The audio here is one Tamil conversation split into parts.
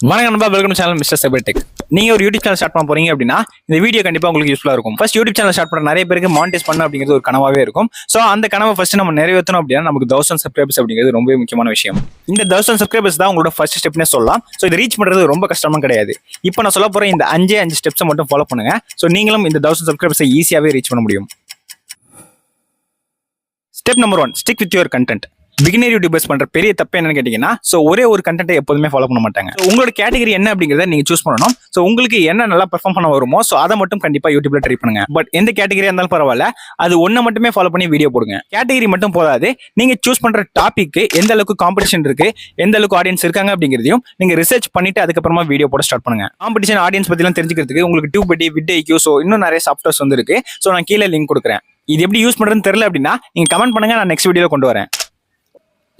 வணக்கம் நண்பா, welcome to channel mister cyber tech. நீங்க ஒரு யூடியூப் சேனல் ஸ்டார்ட் பண்ண போறீங்க அப்படின்னா இந்த வீடியோ கண்டிப்பா உங்களுக்கு யூஸ்ஃபுல்லா இருக்கும். ஃபர்ஸ்ட் யூடியூப் சேனல் ஸ்டார்ட் பண்ண நிறைய பேருக்கு மானிடைஸ் பண்ணணும் அப்படிங்கிறது ஒரு கனவாவே இருக்கும். சோ அந்த கனவை ஃபர்ஸ்ட் நம்ம நிறைவேற்றணும் அப்படின்னா நமக்கு 1000 சப்ஸ்கிரைபர்ஸ் அப்படிங்கிறது ரொம்ப முக்கியமான விஷயம். இந்த 1000 சப்ஸ்கிரைபர்ஸ் தான் உங்களோட ஃபர்ஸ்ட் ஸ்டெப்னே சொல்லலாம். சோ இதை ரீச் பண்றது ரொம்ப கஷ்டமா கிடையாது. இப்போ நான் சொல்ல போற இந்த 5 ஸ்டெப்ஸை மட்டும் ஃபாலோ பண்ணுங்க. சோ நீங்களும் இந்த 1000 சப்ஸ்கிரைபர்ஸை ஈஸியாவே ரீச் பண்ண முடியும். Step number 1, stick with your content. Beginner YouTubers பண்ற பெரிய தப்பு என்னன்னு கேட்டீங்கன்னா, சோ ஒரே ஒரு கண்டென்ட்டை எப்போதுமே ஃபாலோ பண்ண மாட்டாங்க. உங்களோட கேட்டகரி என்ன அப்படிங்கறத நீங்க சூஸ் பண்ணணும். சோ உங்களுக்கு என்ன நல்லா பெர்ஃபார்ம் பண்ண வருமோ சோ அதை மட்டும் கண்டிப்பா யூடியூப்ல ட்ரை பண்ணுங்க. பட் எந்த கேட்டகரியா இருந்தாலும் பரவாயில்ல, அது ஒன்ன மட்டுமே ஃபாலோ பண்ணி வீடியோ போடுங்க. கேட்டகரி மட்டும் போதாது, நீங்க சூஸ் பண்ற டாபிக்கு எந்த அளவுக்கு காம்படிஷன் இருக்கு, எந்த அளவுக்கு ஆடியன்ஸ் இருக்காங்க அப்படிங்கிறதையும் நீங்க ரிசர்ச் பண்ணிட்டு அதுக்கப்புறமா வீடியோ போட ஸ்டார்ட் பண்ணுங்க. காம்படிஷன் ஆடியன்ஸ் பத்தி எல்லாம் தெரிஞ்சுக்கிறதுக்கு உங்களுக்கு டியூபடி, விட்ஐக்யூ, சோ இன்னும் நிறைய சாஃப்ட்வேர்ஸ் வந்து இருக்கு. சோ நான் கீழே லிங்க் கொடுக்குறேன். இது எப்படி யூஸ் பண்றதுன்னு தெரியல அப்படின்னா நீங்க கமெண்ட் பண்ணுங்க, நான் நெக்ஸ்ட் வீடியோல கொண்டு வரேன்.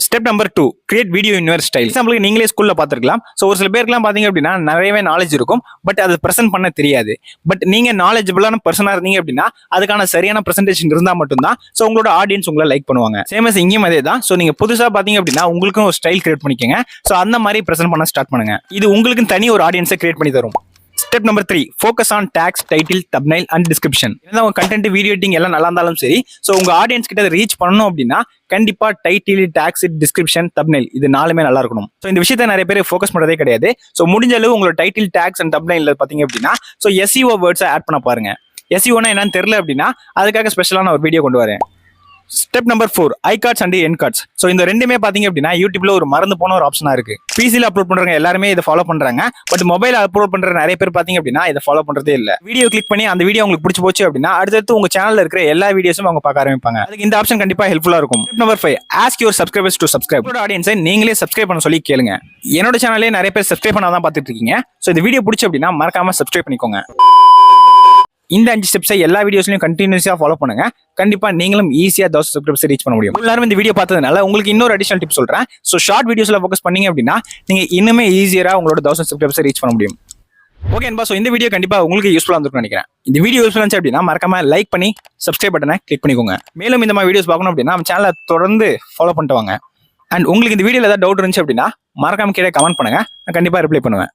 Step number 2, create video in your style. எக்ஸாம்பிளுக்கு நீங்களே ஸ்கூல்ல பார்த்துருக்கலாம். ஸோ ஒரு சில பேருக்குலாம் பார்த்தீங்க அப்படின்னா நிறையவே நாலேஜ் இருக்கும், பட் அது ப்ரெசென்ட் பண்ண தெரியாது. பட் நீங்க நாலேஜபிளான பர்சனாக இருந்தீங்க அப்படின்னா அதுக்கான சரியான ப்ரெசென்டேஷன் இருந்தால் மட்டும்தான் ஸோ உங்களோட ஆடியன்ஸ் உங்களை லைக் பண்ணுவாங்க. சேமஸ் இங்கேயும் அதே தான். ஸோ நீங்க புதுசாக பார்த்தீங்க அப்படின்னா உங்களுக்கும் ஒரு ஸ்டைல் கிரியேட் பண்ணிக்கோங்க. ஸோ அந்த மாதிரி ப்ரெசென்ட் பண்ண ஸ்டார்ட் பண்ணுங்க. இது உங்களுக்கு தனி ஒரு ஆடியன்ஸை கிரியேட் பண்ணி தரும். Step number 3, focus on tags, title, thumbnail and description. ஏன்னா உங்க கண்டென்ட், வீடியோ எடிட்டிங் எல்லாம் நல்லா இருந்தாலும் சரி, ஸோ உங்க ஆடியன்ஸ் கிட்ட ரீச் பண்ணணும் அப்படின்னா கண்டிப்பா டைட்டில், டேக்ஸ், டிஸ்கிரிப்ஷன், தம்ப்நெயில் இது நாலுமே நல்லா இருக்கணும். ஸோ இந்த விஷயத்தை நிறைய பேர் ஃபோக்கஸ் பண்றதே கிடையாது. ஸோ முடிஞ்ச அளவு உங்களோட டைட்டில், டேக்ஸ் அண்ட் தம்ப்நெயில்ல பாத்தீங்க அப்படின்னா ஸோ எஸ்இஓ வேர்ட்ஸை ஆட் பண்ண பாருங்க. எஸ்இஓனா என்னன்னு தெரியல அப்படின்னா அதுக்காக ஸ்பெஷலான ஒரு வீடியோ கொண்டு வரேன். Step number 4, I cards and end cards. So இந்த ரெண்டுமே பாத்தீங்க அப்படின்னா யூடியூப்ல ஒரு மறந்து போன ஒரு ஆப்ஷனா இருக்கு. பிசில அப்லோட் பண்றவங்க எல்லாருமே இதை ஃபாலோ பண்றாங்க. பட் மொபைல் அப்லோட் பண்ற நிறைய பேர் பாத்தீங்க அப்படின்னா இதை ஃபாலோ பண்றதே இல்ல. வீடியோ கிளிக் பண்ணி அந்த வீடியோ உங்களுக்கு பிடிச்சி போச்சு அப்படின்னா அடுத்தடுத்து உங்க சேனல்ல இருக்கிற எல்லா வீடியோஸும் அவங்க பார்க்க ஆரம்பிப்பாங்க. அதுக்கு இந்த ஆப்ஷன் கண்டிப்பா ஹெல்ப்ஃபுல்லா இருக்கும். Step number 5, ask your subscribers to subscribe. உங்களோட ஆடியன்ஸை நீங்களே சப்ஸ்கிரைப் பண்ண சொல்லி கேளுங்க. என்னோட சேனலே நிறைய பேர் சப்ஸ்கிரைப் பண்ணாதான் பார்த்துட்டு இருக்கீங்க. ஸோ இந்த வீடியோ பிடிச்சி அப்படின்னா மறக்காம சப்ஸ்கிரைப் பண்ணிக்கோங்க. இந்த 5 ஸ்டெப்ஸை எல்லா வீடியோஸ்லையும் கண்டினியூஸா ஃபாலோ பண்ணுங்க. கண்டிப்பா நீங்களும் ஈஸியா 1000 சப்ஸ்கிரைபர்ஸ் ரீச் பண்ண முடியும். எல்லாரும் இந்த வீடியோ பார்த்ததுனால உங்களுக்கு இன்னொரு அடிஷனல் டிப் சொல்றேன். ஸோ ஷார்ட் வீடியோஸ்ல ஃபோக்கஸ் பண்ணீங்க அப்படின்னா நீங்க இன்னுமே ஈஸியா உங்களோட 1000 சப்ஸ்கிரைபர்ஸ் ரீச் பண்ண முடியும். ஓகே என்பா, ஸோ இந்த வீடியோ கண்டிப்பா உங்களுக்கு யூஸ்ஃபுல்லா இருந்திருக்கும்னு நினைக்கிறேன். இந்த வீடியோ யூஸ்ஃபுல்லா இருந்துச்சு அப்படின்னா மறக்காம லைக் பண்ணி சப்ஸ்கிரைப் பட்டனை கிளிக் பண்ணிக்கோங்க. மேலும் இந்த மாதிரி வீடியோஸ் பார்க்கணும் அப்படின்னா நம்ம சேனலை தொடர்ந்து ஃபாலோ பண்ணிட்டு வாங்க. அண்ட் உங்களுக்கு இந்த வீடியோல ஏதாவது டவுட் இருந்துச்சு அப்படின்னா மறக்காம கீழே கமெண்ட் பண்ணுங்க, நான் கண்டிப்பா ரிப்ளை பண்ணுவேன்.